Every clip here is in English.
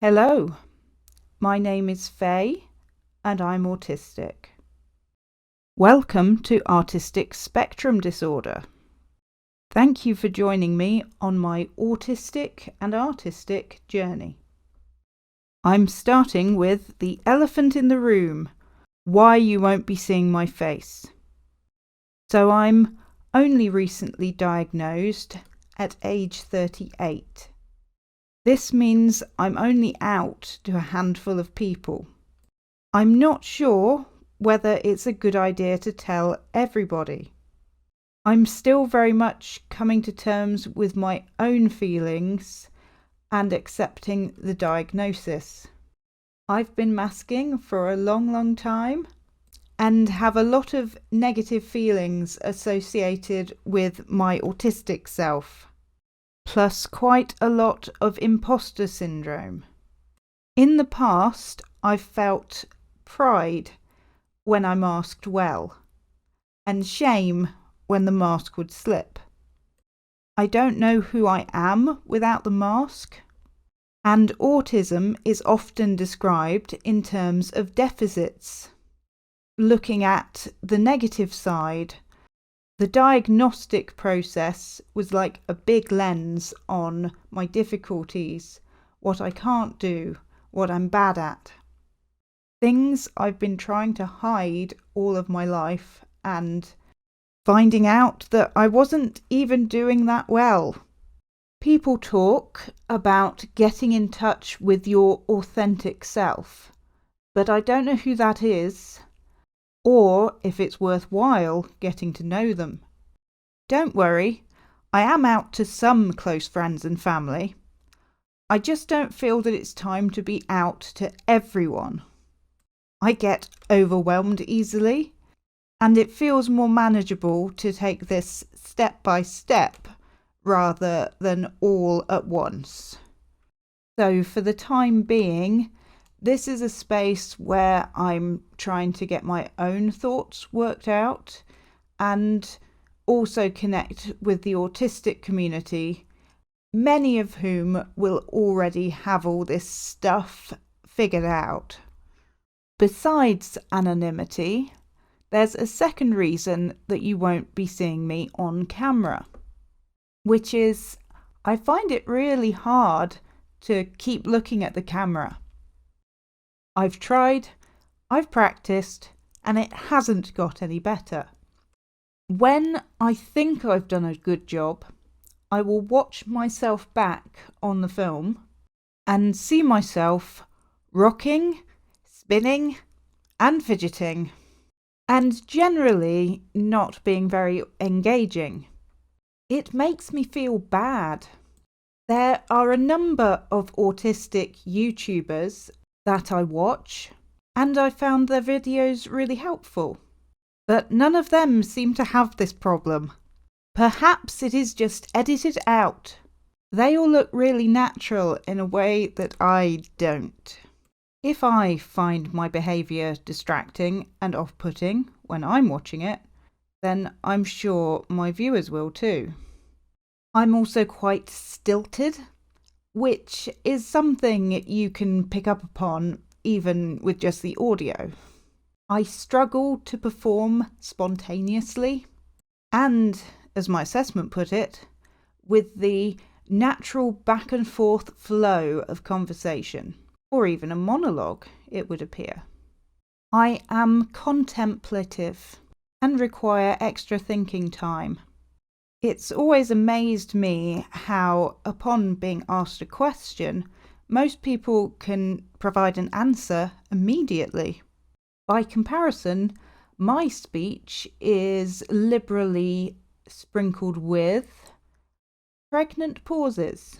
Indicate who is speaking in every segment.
Speaker 1: Hello, my name is Faye and I'm autistic. Welcome to Autistic Spectrum Disorder. Thank you for joining me on my autistic and artistic journey. I'm starting with the elephant in the room, why you won't be seeing my face. So I'm only recently diagnosed at age 38. This means I'm only out to a handful of people. I'm not sure whether it's a good idea to tell everybody. I'm still very much coming to terms with my own feelings and accepting the diagnosis. I've been masking for a long time and have a lot of negative feelings associated with my autistic self, plus quite a lot of imposter syndrome. In the past, I've felt pride when I masked well, and shame when the mask would slip. I don't know who I am without the mask, and autism is often described in terms of deficits. Looking at the negative side, the diagnostic process was like a big lens on my difficulties, what I can't do, what I'm bad at. Things I've been trying to hide all of my life and finding out that I wasn't even doing that well. People talk about getting in touch with your authentic self, but I don't know who that is, or if it's worthwhile getting to know them. Don't worry, I am out to some close friends and family. I just don't feel that it's time to be out to everyone. I get overwhelmed easily, and it feels more manageable to take this step by step rather than all at once. So for the time being, this is a space where I'm trying to get my own thoughts worked out and also connect with the autistic community, many of whom will already have all this stuff figured out. Besides anonymity, there's a second reason that you won't be seeing me on camera, which is I find it really hard to keep looking at the camera. I've tried, I've practiced, and it hasn't got any better. When I think I've done a good job, I will watch myself back on the film and see myself rocking, spinning, and fidgeting, and generally not being very engaging. It makes me feel bad. There are a number of autistic YouTubers that I watch, and I found their videos really helpful. But none of them seem to have this problem. Perhaps it is just edited out. They all look really natural in a way that I don't. If I find my behaviour distracting and off-putting when I'm watching it, then I'm sure my viewers will too. I'm also quite stilted, which is something you can pick up upon even with just the audio. I struggle to perform spontaneously and, as my assessment put it, with the natural back and forth flow of conversation, or even a monologue, it would appear. I am contemplative and require extra thinking time. It's always amazed me how, upon being asked a question, most people can provide an answer immediately. By comparison, my speech is liberally sprinkled with pregnant pauses.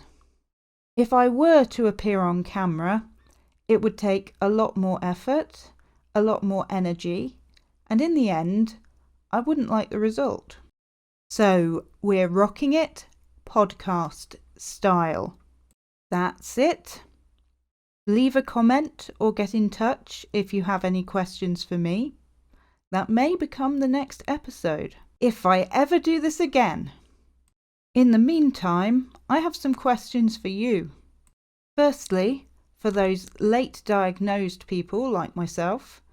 Speaker 1: If I were to appear on camera, it would take a lot more effort, a lot more energy, and in the end, I wouldn't like the result. So we're rocking it podcast style. That's it. Leave a comment or get in touch if you have any questions for me. That may become the next episode, if I ever do this again. In the meantime, I have some questions for you. Firstly, For those late diagnosed people like myself,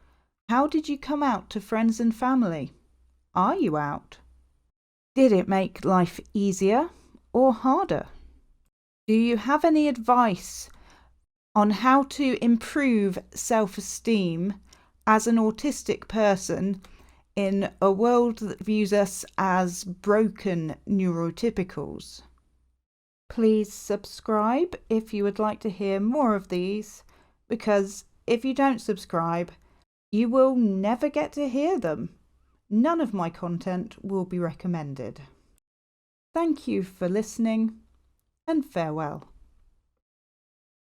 Speaker 1: how did you come out to friends and family? Are you out? Did it make life easier or harder? Do you have any advice on how to improve self-esteem as an autistic person in a world that views us as broken neurotypicals? Please subscribe if you would like to hear more of these, because if you don't subscribe, you will never get to hear them. None of my content will be recommended. Thank you for listening, and farewell.